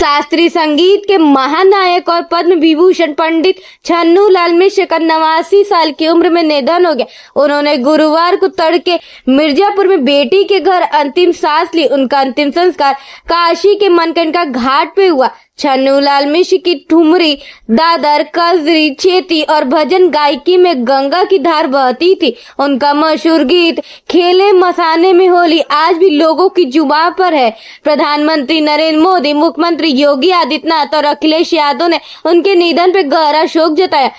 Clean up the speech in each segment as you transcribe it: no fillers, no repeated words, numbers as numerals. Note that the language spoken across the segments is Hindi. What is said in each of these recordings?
शास्त्रीय संगीत के महानायक और पद्म विभूषण पंडित छन्नूलाल मिश्र का 89 साल की उम्र में निधन हो गया। उन्होंने गुरुवार को तड़के मिर्जापुर में बेटी के घर अंतिम सांस ली। उनका अंतिम संस्कार काशी के मनकंडका घाट पे हुआ। छन्नूलाल मिश्र की ठुमरी, दादर, कजरी, चेती और भजन गायकी में गंगा की धार बहती थी। उनका मशहूर गीत खेले मसाने में होली आज भी लोगों की जुबान पर है। प्रधानमंत्री नरेंद्र मोदी, मुख्यमंत्री योगी आदित्यनाथ और अखिलेश यादव ने उनके निधन पर गहरा शोक जताया।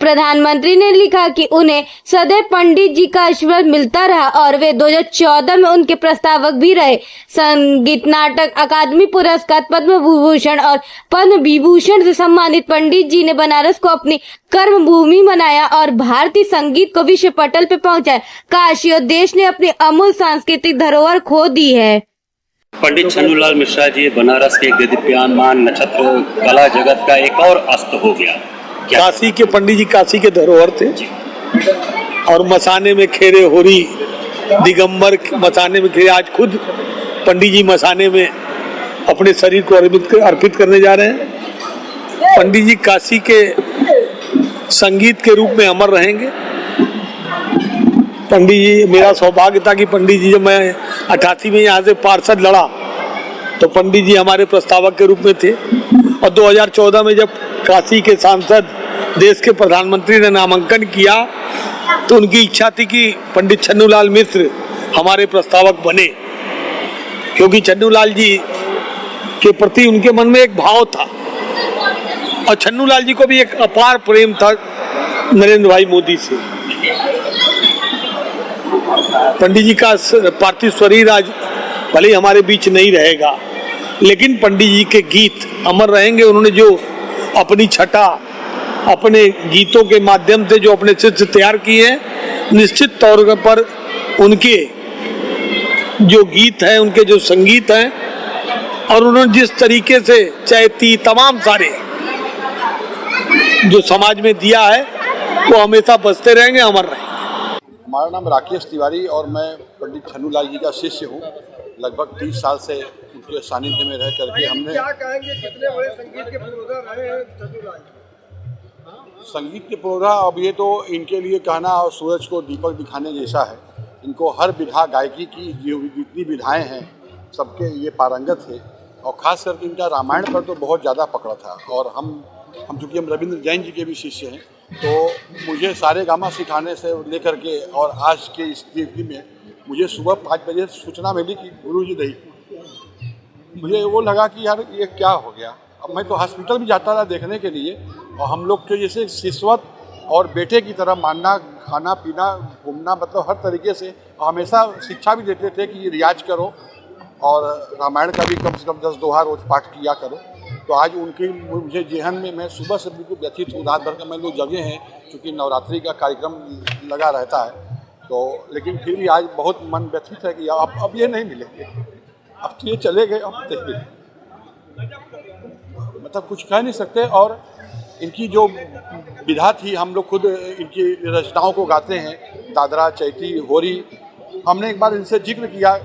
प्रधानमंत्री ने लिखा कि उन्हें सदैव पंडित जी का आशीर्वाद मिलता रहा और वे 2014 में उनके प्रस्तावक भी रहे। संगीत नाटक अकादमी पुरस्कार, पद्म विभूषण और पद्म विभूषण से सम्मानित पंडित जी ने बनारस को अपनी कर्म भूमि बनाया और भारतीय संगीत को विश्व पटल पर पहुंचाया। काशी और देश ने अपनी अमूल्य सांस्कृतिक धरोहर खो दी है। पंडित छन्नूलाल मिश्रा जी बनारस के दीप्यमान नक्षत्र कला जगत का एक और अस्त हो गया। काशी के पंडित जी काशी के धरोहर थे और मसाने में खेरे होरी, दिगंबर मसाने में खेरे। आज खुद पंडित जी मसाने में अपने शरीर को अर्पित करने जा रहे हैं। पंडित जी काशी के संगीत के रूप में अमर रहेंगे। पंडित जी, मेरा सौभाग्य था कि पंडित जी, जब मैं 88 में यहाँ से पार्षद लड़ा तो पंडित जी हमारे प्रस्तावक के रूप में थे और 2014 में जब काशी के सांसद, देश के प्रधानमंत्री ने नामांकन किया तो उनकी इच्छा थी कि पंडित छन्नूलाल मिश्र हमारे प्रस्तावक बने, क्योंकि छन्नूलाल जी के प्रति उनके मन में एक भाव था और छन्नूलाल जी को भी एक अपार प्रेम था नरेंद्र भाई मोदी से। पंडित जी का पार्थिव शरीर आज भले ही हमारे बीच नहीं रहेगा, लेकिन पंडित जी के गीत अमर रहेंगे। उन्होंने जो अपनी छटा, अपने गीतों के माध्यम से जो अपने चित्र तैयार किए हैं, निश्चित तौर पर उनके जो गीत हैं, उनके जो संगीत हैं और उन्होंने जिस तरीके से चैती, तमाम सारे जो समाज में दिया है वो हमेशा बजते रहेंगे, अमर रहेंगे। हमारा नाम राकेश तिवारी और मैं पंडित छन्नूलाल जी का शिष्य हूँ। लगभग 30 साल से उनके सानिध्य में रह करके हमने क्या कहेंगे, कितने बड़े संगीत के पुरोधा रहे हैं छन्नूलाल जी? संगीत के पुरोधा, अब ये तो इनके लिए कहना और सूरज को दीपक दिखाने जैसा है। इनको हर विधा, गायकी की जितनी विधाएं हैं सबके ये पारंगत थे और ख़ास करके इनका रामायण पर तो बहुत ज़्यादा पकड़ा था। और हम चूँकि हम रविंद्र जैन जी के भी शिष्य हैं, तो मुझे सारे गामा सिखाने से लेकर के और आज के इस स्थिति में मुझे सुबह 5 बजे सूचना मिली कि गुरु जी नहीं। मुझे वो लगा कि यार ये क्या हो गया। अब मैं तो हॉस्पिटल भी जाता था देखने के लिए और हम लोग के जैसे शिष्यवत और बेटे की तरह मानना, खाना पीना, घूमना, मतलब हर तरीके से हमेशा शिक्षा भी देते थे कि ये रियाज करो और रामायण का भी कम से कम 10 दोहा रोज पाठ किया करो। तो आज उनकी मुझे जेहन में मैं सुबह से बिल्कुल व्यथित हूँ। रात भर का मैं लोग जगे हैं क्योंकि नवरात्रि का कार्यक्रम लगा रहता है, तो लेकिन फिर भी आज बहुत मन व्यथित है कि अब ये नहीं मिलेंगे, अब तो ये चले गए, अब नहीं मिलेंगे, मतलब कुछ कह नहीं सकते। और इनकी जो विधा थी, हम लोग खुद इनकी रचनाओं को गाते हैं, दादरा, चैती, होरी। हमने एक बार इनसे जिक्र किया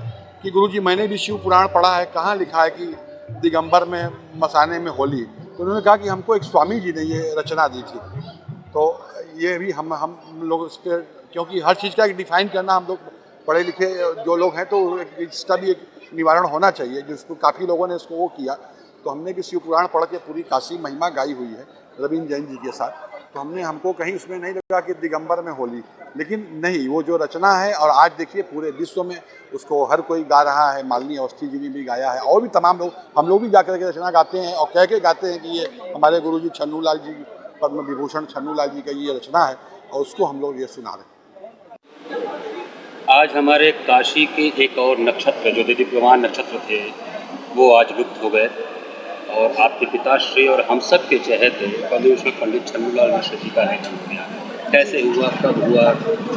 कि गुरुजी मैंने भी शिव पुराण पढ़ा है, कहाँ लिखा है कि दिगंबर में मसाने में होली। तो उन्होंने कहा कि हमको एक स्वामी जी ने ये रचना दी थी। तो ये भी हम लोग इस पर, क्योंकि हर चीज़ का एक डिफाइन करना, हम लोग पढ़े लिखे जो लोग हैं तो इसका भी एक निवारण होना चाहिए, जिसको काफ़ी लोगों ने इसको वो किया। तो हमने भी शिव पुराण पढ़ के पूरी काशी महिमा गाई हुई है रविंद्र जैन जी के साथ। तो हमको कहीं उसमें नहीं लगा कि दिगंबर में होली, लेकिन नहीं, वो जो रचना है और आज देखिए पूरे विश्व में उसको हर कोई गा रहा है। मालिनी अवस्थी जी ने भी गाया है और भी तमाम लोग, हम लोग भी जाकर के रचना गाते हैं और कह के गाते हैं कि ये हमारे गुरुजी छन्नूलाल जी, पद्म विभूषण छन्नूलाल जी का ये रचना है और उसको हम लोग ये सुना रहे हैं। आज हमारे काशी के एक और नक्षत्र जो दीप्यमान नक्षत्र थे वो आज लुप्त हो गए और आपके पिताश्री और हम सब के चहेते पद्मभूषण पंडित छन्नूलाल मिश्र जी का निधन हो गया। कैसे हुआ, कब हुआ,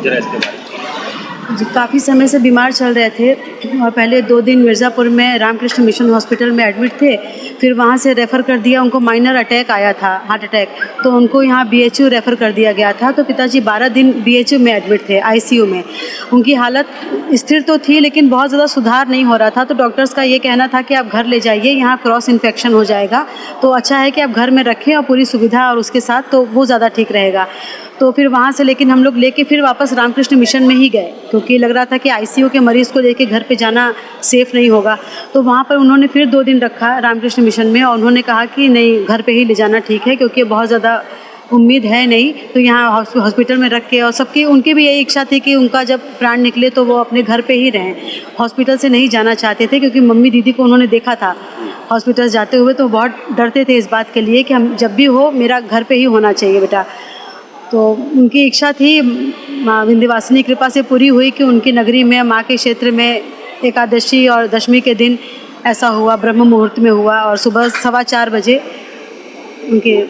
जरा इसके बारे में। जी, काफ़ी समय से बीमार चल रहे थे और पहले 2 दिन मिर्ज़ापुर में रामकृष्ण मिशन हॉस्पिटल में एडमिट थे। फिर वहाँ से रेफ़र कर दिया, उनको माइनर अटैक आया था, हार्ट अटैक, तो उनको यहाँ BHU रेफ़र कर दिया गया था। तो पिताजी 12 दिन BHU में एडमिट थे, ICU में। उनकी हालत स्थिर तो थी लेकिन बहुत ज़्यादा सुधार नहीं हो रहा था। तो डॉक्टर्स का ये कहना था कि आप घर ले जाइए, यहाँ क्रॉस इन्फेक्शन हो जाएगा, तो अच्छा है कि आप घर में रखें और पूरी सुविधा और उसके साथ, तो वो ज़्यादा ठीक रहेगा। तो फिर वहाँ से लेकिन हम लोग लेके फिर वापस रामकृष्ण मिशन में ही गए, क्योंकि लग रहा था कि आईसीयू के मरीज़ को लेके घर पे जाना सेफ़ नहीं होगा। तो वहाँ पर उन्होंने फिर 2 दिन रखा रामकृष्ण मिशन में, और उन्होंने कहा कि नहीं, घर पे ही ले जाना ठीक है, क्योंकि बहुत ज़्यादा उम्मीद है नहीं। तो यहाँ हॉस्पिटल में रख के, और सबकी उनकी भी यही इच्छा थी कि उनका जब प्राण निकले तो वो अपने घर पे ही रहें, हॉस्पिटल से नहीं जाना चाहते थे, क्योंकि मम्मी दीदी को उन्होंने देखा था हॉस्पिटल जाते हुए, तो बहुत डरते थे इस बात के लिए कि हम जब भी हो मेरा घर पे ही होना चाहिए बेटा। तो उनकी इच्छा थी, माँ विंध्यवासिनी कृपा से पूरी हुई कि उनकी नगरी में, माँ के क्षेत्र में एकादशी और दशमी के दिन ऐसा हुआ, ब्रह्म मुहूर्त में हुआ, और सुबह 4:15 बजे उनके।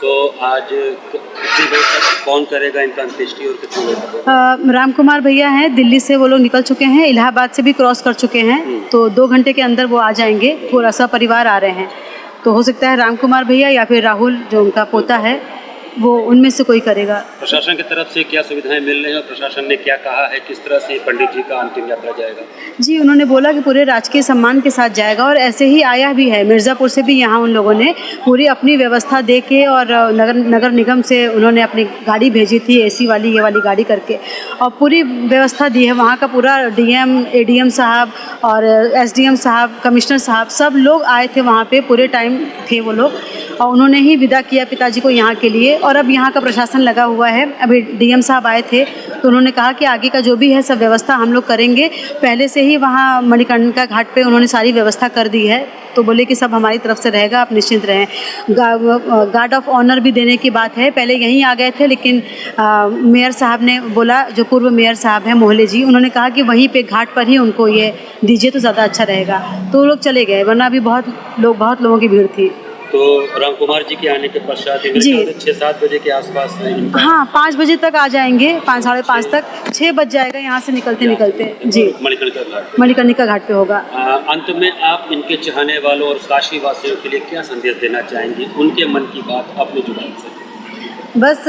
तो आज कितनी बजे तक कौन करेगा इनका अंत्येष्टि और कितने बजे तक? राम कुमार भैया हैं, दिल्ली से वो लोग निकल चुके हैं, इलाहाबाद से भी क्रॉस कर चुके हैं, तो 2 घंटे के अंदर वो आ जाएंगे, पूरा सब परिवार आ रहे हैं। तो हो सकता है राम कुमार भैया या फिर राहुल जो उनका पोता है, वो उनमें से कोई करेगा। प्रशासन की तरफ से क्या सुविधाएं मिल रही हैं और प्रशासन ने क्या कहा है, किस तरह से पंडित जी का अंतिम यात्रा जाएगा? जी, उन्होंने बोला कि पूरे राजकीय सम्मान के साथ जाएगा, और ऐसे ही आया भी है। मिर्ज़ापुर से भी यहाँ उन लोगों ने पूरी अपनी व्यवस्था दे के, और नगर निगम से उन्होंने अपनी गाड़ी भेजी थी, एसी वाली, ये वाली गाड़ी करके, और पूरी व्यवस्था दी है। वहाँ का पूरा डीएम, एडीएम साहब और एसडीएम साहब, कमिश्नर साहब, सब लोग आए थे वहाँ पे, पूरे टाइम थे वो लोग, और उन्होंने ही विदा किया पिताजी को यहाँ के लिए। और अब यहाँ का प्रशासन लगा हुआ है। अभी डीएम साहब आए थे तो उन्होंने कहा कि आगे का जो भी है सब व्यवस्था हम लोग करेंगे। पहले से ही वहाँ मणिकर्णिका घाट पे उन्होंने सारी व्यवस्था कर दी है, तो बोले कि सब हमारी तरफ से रहेगा, आप निश्चिंत रहें। गार्ड ऑफ ऑनर भी देने की बात है। पहले यहीं आ गए थे, लेकिन मेयर साहब ने बोला, जो पूर्व मेयर साहब हैं मोहले जी, उन्होंने कहा कि वहीं पे घाट पर ही उनको ये दीजिए तो ज़्यादा अच्छा रहेगा, तो वो लोग चले गए, वरना अभी बहुत लोगों की भीड़ थी। तो राम कुमार जी के आने के पश्चात 6-7 बजे के आसपास हाँ, 5 बजे तक आ जाएंगे, 5 साढ़े 5 तक, 6 बज जाएगा यहाँ से निकलते जी। मणिकर्णिका घाट पे होगा। अंत में आप इनके चाहने वालों और काशी वासियों के लिए क्या संदेश देना चाहेंगे, उनके मन की बात अपनी जुबान से? बस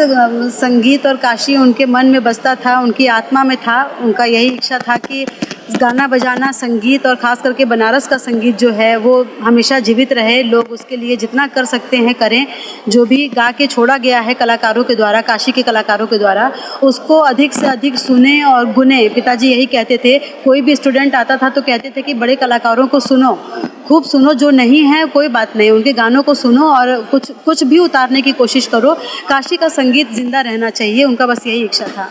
संगीत और काशी उनके मन में बसता था, उनकी आत्मा में था। उनका यही इच्छा था कि गाना बजाना, संगीत, और ख़ास करके बनारस का संगीत जो है वो हमेशा जीवित रहे। लोग उसके लिए जितना कर सकते हैं करें। जो भी गा के छोड़ा गया है कलाकारों के द्वारा, काशी के कलाकारों के द्वारा, उसको अधिक से अधिक सुने और गुने। पिताजी यही कहते थे, कोई भी स्टूडेंट आता था तो कहते थे कि बड़े कलाकारों को सुनो, खूब सुनो, जो नहीं है कोई बात नहीं, उनके गानों को सुनो और कुछ भी उतारने की कोशिश करो। काशी का संगीत जिंदा रहना चाहिए, उनका बस यही इच्छा था।